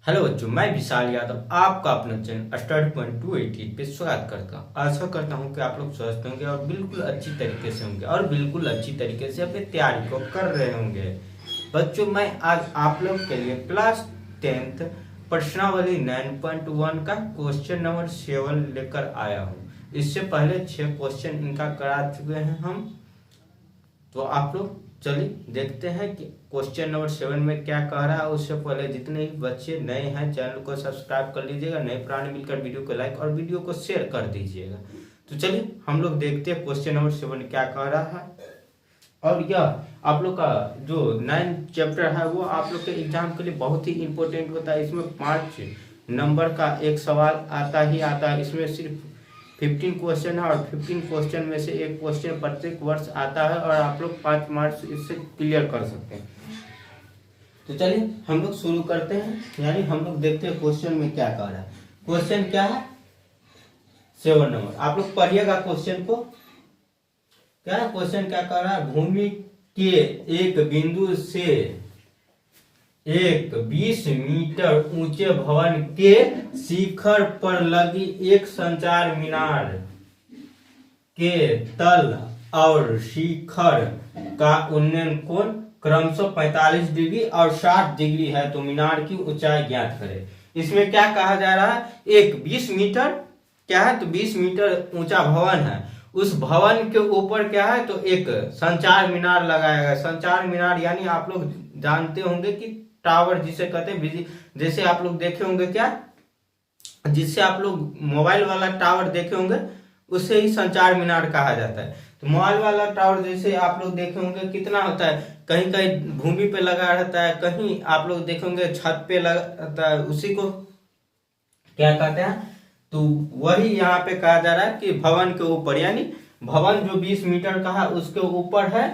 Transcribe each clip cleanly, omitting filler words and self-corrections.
Hello बच्चों, मैं विशाल यादव आपका अपना चैनल स्टडी पॉइंट 288 पे स्वागत करता हूँ। आशा करता हूँ कि आप लोग स्वस्थ होंगे और बिल्कुल अच्छी तरीके से होंगे और बिल्कुल अच्छी तरीके से अपनी तैयारी को कर रहे होंगे। बच्चों, मैं आज आप लोग के लिए क्लास 10th प्रश्नावली 9.1 का क्वेश्चन नंबर 7 लेकर आया हूँ। इससे पहले 6 क्वेश्चन इनका करा चुके हैं हम। तो आप लोग चलिए देखते हैं कि क्वेश्चन नंबर 7 में क्या कह रहा है। उससे पहले जितने भी बच्चे नए हैं चैनल को सब्सक्राइब कर लीजिएगा, नए पुराने मिलकर वीडियो को लाइक और वीडियो को शेयर कर दीजिएगा। तो चलिए हम लोग देखते हैं क्वेश्चन नंबर 7 क्या कह रहा है। और यह आप लोग का जो 9th चैप्टर है वो आप लोग के एग्जाम के लिए बहुत ही इंपॉर्टेंट होता है। इसमें 5 नंबर का एक सवाल आता ही आता है। इसमें सिर्फ 15 क्वेश्चन है और 15 क्वेश्चन में से एक क्वेश्चन प्रत्येक वर्ष आता है और आप लोग 5 मार्क्स इससे क्लियर कर सकते हैं। तो चलिए हम लोग शुरू करते हैं, यानी हम लोग देखते हैं क्वेश्चन में क्या कह रहा है। क्वेश्चन क्या है? 7 नंबर आप लोग पढ़िएगा क्वेश्चन को। क्या है क्वेश्चन? क्या कह रहा है? भूमि के एक बिंदु से एक 20 मीटर ऊंचे भवन के शिखर पर लगी एक संचार मीनार के तल और शिखर का उन्नयन कोण क्रमशः 45 डिग्री और 60 डिग्री है, तो मीनार की ऊंचाई ज्ञात करें। इसमें क्या कहा जा रहा है? एक 20 मीटर क्या है, तो 20 मीटर ऊंचा भवन है। उस भवन के ऊपर क्या है, तो एक संचार मीनार लगाया गया। संचार मीनार यानी आप लोग जानते होंगे कि टावर जिसे कहते हैं, जैसे आप लोग देखे होंगे क्या, जिससे आप लोग मोबाइल वाला टावर देखे होंगे उससे ही संचार मीनार कहा जाता है। तो मोबाइल वाला टावर जैसे आप लोग देखे होंगे कितना होता है, कहीं कहीं भूमि पे लगा रहता है, कहीं आप लोग देखेंगे छत पे लगा रहता है, उसी को क्या कहते हैं। तो वही यहाँ पे कहा जा रहा है कि भवन के ऊपर, यानी भवन जो 20 मीटर का है उसके ऊपर है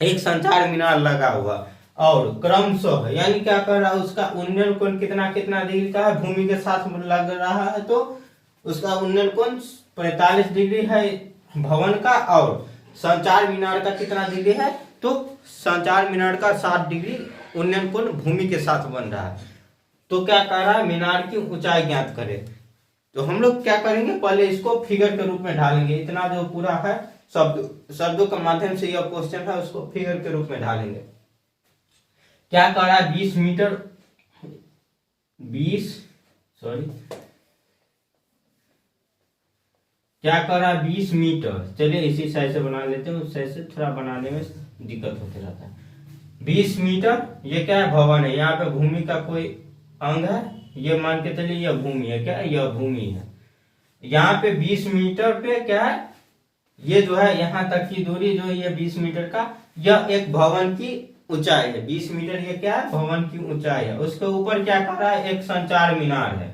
एक संचार मीनार लगा हुआ और क्रमशः यानी क्या कर रहा है, उसका उन्नयन कोण कितना कितना डिग्री का है, भूमि के साथ लग रहा है तो उसका उन्नयन कोण 45 डिग्री है भवन का, और संचार मीनार का कितना डिग्री है, तो संचार मीनार का 60 डिग्री उन्नयन कोण भूमि के साथ बन रहा है। तो क्या कर रहा है, मीनार की ऊंचाई ज्ञात करे। तो हम लोग क्या करेंगे, पहले इसको फिगर के रूप में ढालेंगे। इतना जो पूरा है शब्दों के माध्यम से यह क्वेश्चन है उसको फिगर के रूप में ढालेंगे। क्या कर रहा है, 20 मीटर 20 क्या कर रहा है 20 मीटर। चलिए इसी साइज से बना लेते हैं, उस साइज से थोड़ा बनाने में दिक्कत होते रहता है। 20 मीटर ये क्या है, भवन है। यहाँ पे भूमि का कोई अंग है, ये मान के चलिए यह भूमि है। क्या है, यह भूमि है। यहाँ पे 20 मीटर पे क्या है, ये जो है यहाँ तक की दूरी जो है ये 20 मीटर का, यह एक भवन की ऊंचाई है। 20 मीटर ये क्या है, भवन की ऊंचाई है। उसके ऊपर क्या कर रहा है, एक संचार मीनार है।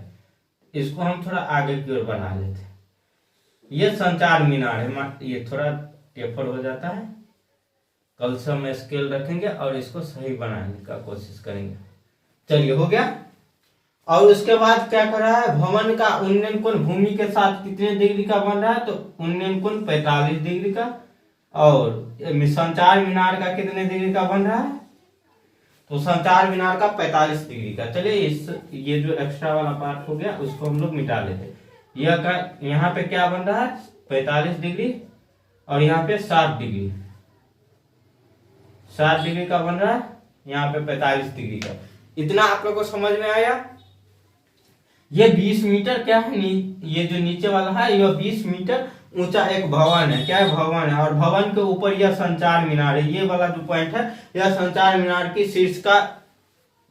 इसको हम थोड़ा आगे की ओर बढ़ा लेते हैं। ये संचार मीनार है, ये थोड़ा टेपर हो जाता है। कल से हम स्केल रखेंगे और इसको सही बनाने का कोशिश करेंगे। चलिए हो गया। और उसके बाद क्या कर रहा है, भवन का उन्नयन कोण भूमि के साथ कितने डिग्री का बन रहा है, तो उन्नयन कोण 45 डिग्री का। और संचार मीनार का कितने डिग्री का बन रहा है, तो संचार मीनार का 45 डिग्री का। चलिए ये जो एक्स्ट्रा वाला पार्ट हो गया उसको हम लोग मिटा लेते हैं। यहाँ पे क्या बन रहा है, 45 डिग्री और यहाँ पे 60 डिग्री। 60 डिग्री का बन रहा है, यहाँ पे 45 डिग्री का। इतना आप लोग को समझ में आया। ये 20 मीटर क्या है, ये जो नीचे वाला है यह 20 मीटर ऊंचा एक भवन है। क्या है, भवन है। और भवन के ऊपर यह संचार मीनार है। ये वाला जो पॉइंट है यह संचार मीनार की शीर्ष का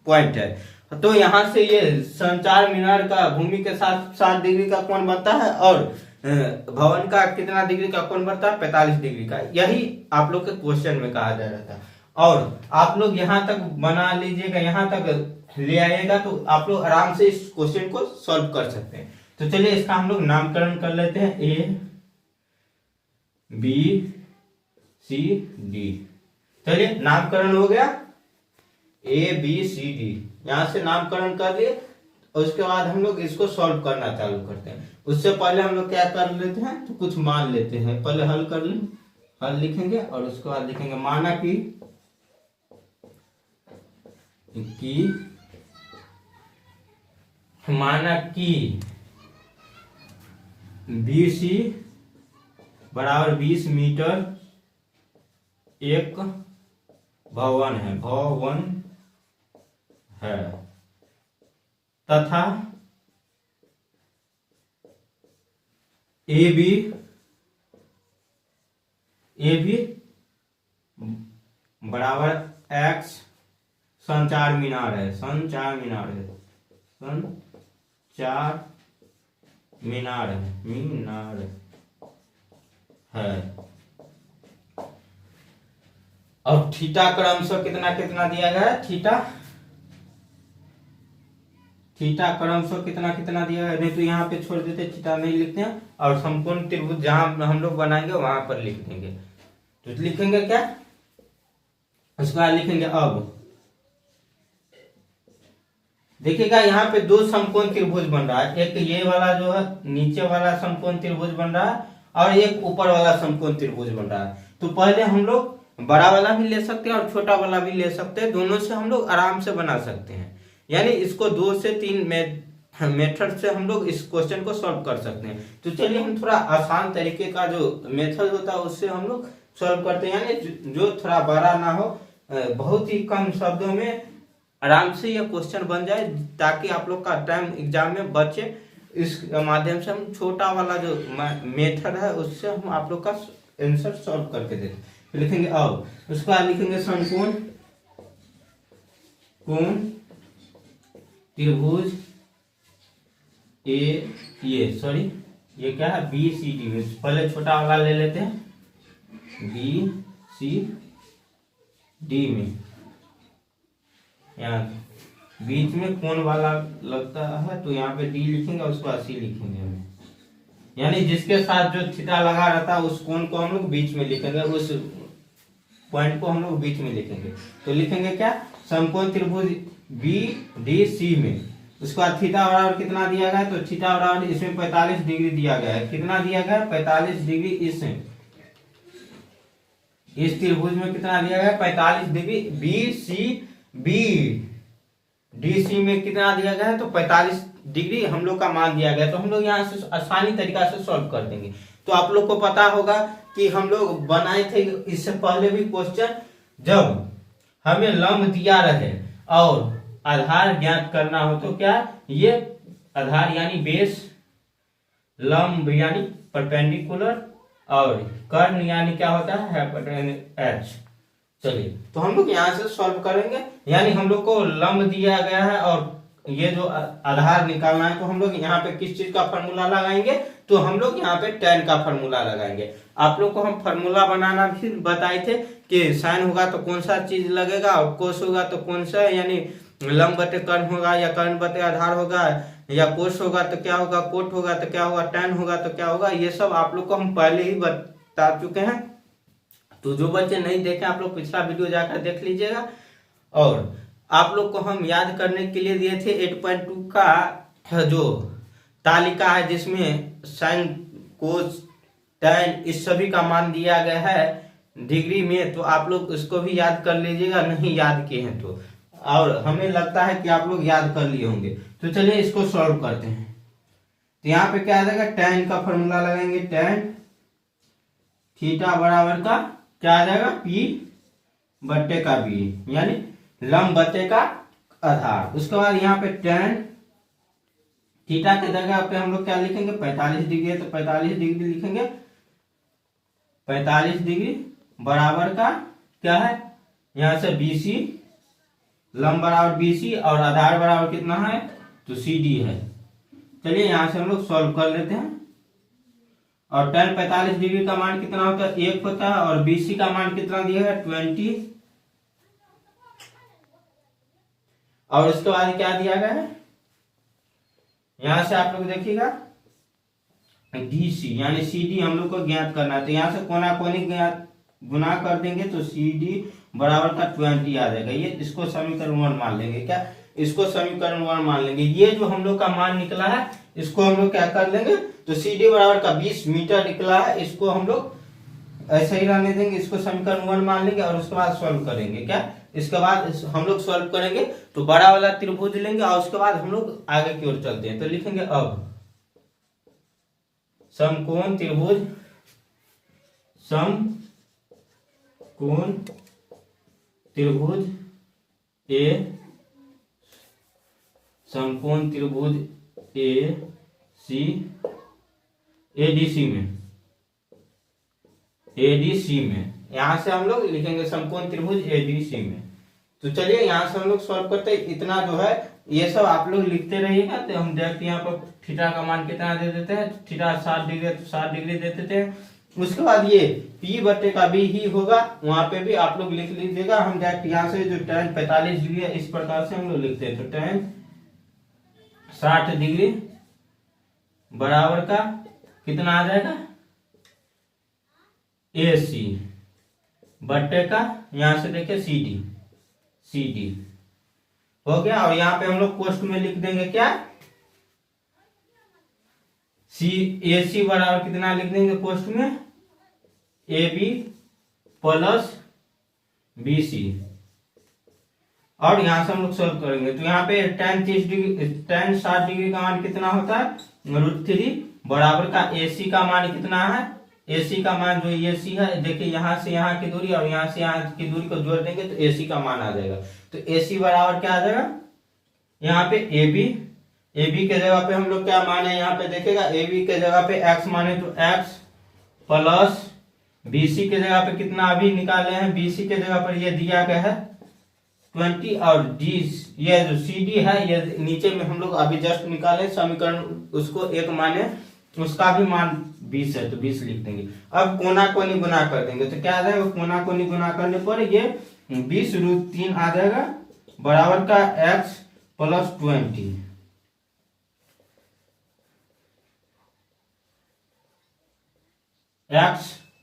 पॉइंट है। तो यहाँ से ये संचार मीनार का भूमि के साथ 60 डिग्री का कोण बनता है और भवन का कितना डिग्री का कोण बनता है, 45 डिग्री का। यही आप लोग के क्वेश्चन में कहा जा रहा था। और आप लोग यहाँ तक बना लीजिएगा, यहाँ तक ले आइएगा तो आप लोग आराम से इस क्वेश्चन को सॉल्व कर सकते हैं। तो चलिए इसका हम लोग नामकरण कर लेते हैं, A B C D। चलिए नामकरण हो गया, A B C D। यहां से नामकरण कर लिए। उसके बाद हम लोग इसको सॉल्व करना चालू करते हैं। उससे पहले हम लोग क्या कर लेते हैं, तो कुछ मान लेते हैं। पहले हल कर लें, हल लिखेंगे और उसके बाद लिखेंगे माना कि माना कि BC बराबर 20 मीटर एक भवन है तथा AB बराबर X संचार मीनार है अब थीटा क्रमशः कितना कितना दिया गया है, थीटा क्रमशः कितना कितना दिया है, नहीं तो यहाँ पे छोड़ देते, थीटा नहीं लिखते हैं और समकोण त्रिभुज जहां हम लोग बनाएंगे वहां पर लिख देंगे। तो लिखेंगे क्या, उसके बाद लिखेंगे अब देखिएगा यहाँ पे दो समकोण त्रिभुज बन रहा है, एक ये वाला जो है नीचे वाला समकोण त्रिभुज बन रहा है और एक ऊपर वाला समकोण त्रिभुज बन रहा है। तो पहले हम लोग बड़ा वाला भी ले सकते हैं और छोटा वाला भी ले सकते हैं, दोनों से हम लोग आराम से बना सकते हैं। यानी इसको 2 से 3 मेथड से हम लोग इस क्वेश्चन को सॉल्व कर सकते हैं। तो चलिए हम थोड़ा आसान तरीके का जो मेथड होता है उससे हम लोग सॉल्व करते हैं, यानी जो थोड़ा बड़ा ना हो, बहुत ही कम शब्दों में आराम से यह क्वेश्चन बन जाए ताकि आप लोग का टाइम एग्जाम में बचे। इस माध्यम से हम छोटा वाला जो मेथड है उससे हम आप लोग का आंसर सॉल्व करके देते हैं। तो लिखेंगे अब, उसके बाद लिखेंगे समकोण त्रिभुज ये क्या है BCD में, पहले छोटा वाला ले लेते हैं BCD में, यहाँ बीच में कोण वाला लगता है तो यहाँ पे D लिखेंगे, उसके बाद C लिखेंगे हमें, यानी जिसके साथ जो थीटा लगा रहता है उस कोण को हम लोग बीच में लिखेंगे, उस पॉइंट को हम लोग बीच में लिखेंगे। तो लिखेंगे क्या, समकोण त्रिभुज BDC में, उसके बाद थीटा बराबर कितना दिया गया है, तो थीटा बराबर इसमें 45 डिग्री दिया गया है। कितना दिया गया है, 45 डिग्री। इस त्रिभुज में कितना दिया गया है, 45 डिग्री। BDC में कितना दिया गया है, तो 45 डिग्री हम लोग का मान दिया गया। तो हम लोग यहाँ से आसानी तरीका से सॉल्व कर देंगे। तो आप लोग को पता होगा कि हम लोग बनाए थे इससे पहले भी क्वेश्चन, जब हमें लंब दिया रहे और आधार ज्ञात करना हो तो क्या, ये आधार यानी बेस, लंब यानी परपेंडिकुलर और कर्ण यानी क्या होता है, H। चलिए तो हम लोग यहाँ से सॉल्व करेंगे, यानी हम लोग को लंब दिया गया है और ये जो आधार निकालना है, तो हम लोग यहाँ पे किस चीज का फॉर्मूला लगाएंगे, तो हम लोग यहाँ पे tan का फॉर्मूला लगाएंगे। आप लोग को हम फॉर्मूला बनाना भी बताए थे कि साइन होगा तो कौन सा चीज लगेगा और कोस होगा तो कौन सा, यानी लंब बटे कर्ण होगा या कर्ण बटे आधार होगा, या कोस होगा तो क्या होगा, कोट होगा तो क्या होगा, tan होगा तो क्या होगा, ये सब आप लोग को हम पहले ही बता चुके हैं। तो जो बच्चे नहीं देखे आप लोग पिछला वीडियो जाकर देख लीजिएगा। और आप लोग को हम याद करने के लिए दिए थे 8.2 का जो तालिका है जिसमें साइन कोस tan इस सभी का मान दिया गया है डिग्री में, तो आप लोग उसको भी याद कर लीजिएगा, नहीं याद किए हैं तो, और हमें लगता है कि आप लोग याद कर लिए होंगे। तो चलिए इसको सॉल्व करते हैं। तो यहाँ पे क्या आ जाएगा, tan का फॉर्मूला लगाएंगे, tan थीटा बराबर का क्या आ जाएगा, P बट्टे का B, यानी लंब बट्टे का आधार। उसके बाद यहाँ पे tan थीटा के जगह पे हम लोग क्या लिखेंगे, 45 डिग्री है तो 45 डिग्री लिखेंगे, 45 डिग्री बराबर का क्या है, यहाँ से BC, लंब बराबर BC और आधार बराबर कितना है, तो CD है। चलिए यहाँ से हम लोग सॉल्व कर लेते हैं। और tan 45 डिग्री का मान कितना होता है, 1 होता है, और BC का मान कितना दिया है, 20, और उसके बाद क्या दिया गया है, यहां से आप लोग देखिएगा DC यानी CD हम लोग को ज्ञात करना है। तो यहाँ से कोना कोनी गुना कर देंगे तो CD बराबर का 20 आ जाएगा। ये इसको समीकरण 1 मान लेंगे, क्या इसको समीकरण 1 मान लेंगे। ये जो हम लोग का मान निकला है इसको हम लोग क्या कर लेंगे, तो CD बराबर का 20 मीटर निकला है, इसको हम लोग ऐसे ही रहने देंगे, इसको समीकरण 1 मान लेंगे और उसके बाद सॉल्व करेंगे। क्या इसके बाद हम लोग सॉल्व करेंगे तो बड़ा वाला त्रिभुज लेंगे और उसके बाद हम लोग आगे की ओर चलते हैं। तो लिखेंगे अब समकोण त्रिभुज, समकोण त्रिभुज ए, समकोण त्रिभुज ए सी, एडीसी में, एडीसी में यहां से हम लोग लिखेंगे समकोण त्रिभुज एडीसी में। तो चलिए यहां से हम लोग सॉल्व करते हैं। इतना जो है ये सब आप लोग लिखते रहिएगा। तो हम देखते हैं यहाँ पर थीटा का मान कितना दे देते हैं, थीटा 60 डिग्री तो 60 डिग्री दे देते हैं। उसके बाद ये P बटे का B ही होगा, वहां पे भी आप लोग लिख लीजिएगा। हम डायरेक्ट यहाँ से जो tan 45 डिग्री है इस प्रकार से हम लोग लिखते हैं। तो tan 60 डिग्री बराबर का कितना आ जाएगा, AC बटे का यहां से देखिए CD, CD हो गया। और यहाँ पे हम लोग कोष्ठ में लिख देंगे क्या, AC बराबर कितना लिख देंगे कोष्ठ में, AB प्लस BC। और यहां से हम लोग सॉल्व करेंगे। तो यहाँ पे tan 60 डिग्री का मान कितना होता है, √3 बराबर का AC का मान कितना है, AC का मान जो AC है देखिए यहाँ से यहाँ की दूरी और यहाँ से यहाँ की दूरी को जोड़ देंगे तो AC का मान आ जाएगा। तो AC बराबर क्या आ जाएगा, यहाँ पे AB के जगह पे हम लोग क्या माने, यहाँ पे देखेगा AB के जगह पे x माने तो x प्लस BC के जगह पे कितना अभी निकाले हैं, BC के जगह पर ये दिया गया है 20 और D ये जो CD है ये नीचे में हम लोग अभी जस्ट निकाले समीकरण, उसको एक माने उसका भी मान 20 है तो 20 लिख देंगे। अब कोना कोनी गुना कर देंगे तो क्या आ जाएगा, कोना कोनी गुना करने पर ये 20√3 आ जाएगा बराबर का x प्लस 20। x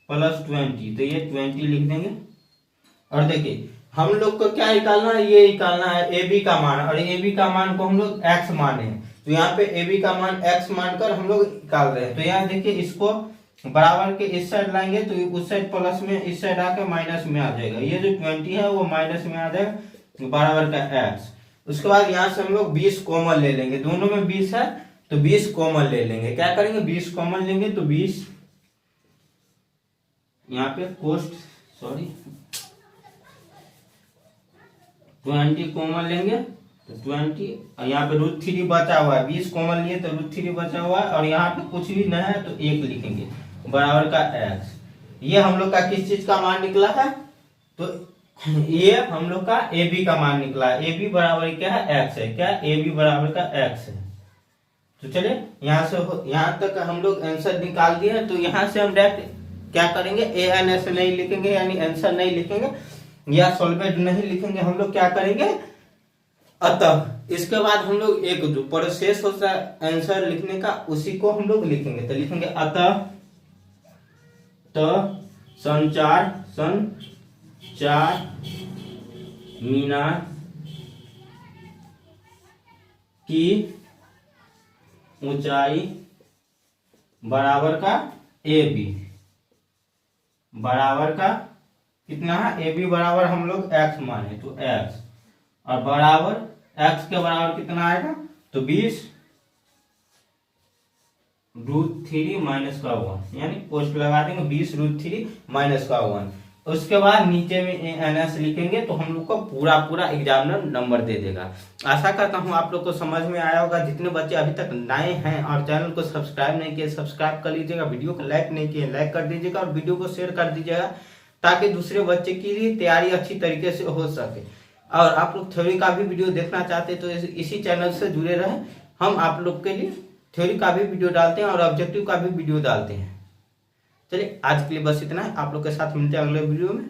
प्लस 20 तो ये 20 लिख देंगे। और देखिए हम लोग को क्या निकालना है, ये निकालना है AB का मान, और AB का मान को हम लोग x माने हैं। तो यहाँ पे AB का मान x मानकर हम लोग निकाल रहे हैं। तो यहाँ देखिए इसको बराबर के इस साइड लाएंगे तो उस साइड प्लस में, इस साइड आके माइनस में आ जाएगा। ये जो 20 है वो माइनस में आ जाएगा बराबर का x। उसके बाद यहाँ से हम लोग 20 कॉमन ले लेंगे, दोनों में 20 है तो 20 कॉमन ले लेंगे। क्या करेंगे 20 कॉमन लेंगे तो 20 यहाँ पे कोष्ठ 20 कॉमन लेंगे तो 20 और यहाँ पे √3 बचा हुआ है, 20 कॉमन लिए तो √3 बचा हुआ है और यहाँ पे कुछ भी नहीं है तो 1 लिखेंगे बराबर का x। ये हम लोग का किस चीज का मान निकला है, तो ये हम लोग का AB का मान निकला है। AB बराबर क्या है, x है। क्या AB बराबर का x है। तो चलिए यहाँ से यहाँ तक हम लोग आंसर निकाल दिए। तो यहाँ से हम डायरेक्ट क्या करेंगे, ANS नहीं लिखेंगे यानी आंसर नहीं लिखेंगे या सॉल्वेंट नहीं लिखेंगे, हम लोग क्या करेंगे अतः। इसके बाद हम लोग एक जो प्रोसेस होता है आंसर लिखने का उसी को हम लोग लिखेंगे। तो लिखेंगे अतः संचार मीनार की ऊंचाई बराबर का AB बराबर का कितना है, AB बराबर हम लोग x माने तो x और बराबर x के बराबर कितना आएगा तो 20√3 माइनस का 1 यानी पोस्ट लगा देंगे 20√3 माइनस का 1। उसके बाद नीचे में ANS लिखेंगे तो हम लोग को पूरा एग्जामिनर नंबर दे देगा। आशा करता हूँ आप लोग को समझ में आया होगा। जितने बच्चे अभी तक नए हैं और चैनल को सब्सक्राइब नहीं किए सब्सक्राइब कर लीजिएगा, वीडियो को लाइक नहीं किए लाइक कर दीजिएगा और वीडियो को शेयर कर दीजिएगा ताकि दूसरे बच्चे की तैयारी अच्छी तरीके से हो सके। और आप लोग थ्योरी का भी वीडियो देखना चाहते हैं तो इसी चैनल से जुड़े रहें। हम आप लोग के लिए थ्योरी का भी वीडियो डालते हैं और ऑब्जेक्टिव का भी वीडियो डालते हैं। चलिए आज के लिए बस इतना है, आप लोग के साथ मिलते हैं अगले वीडियो में।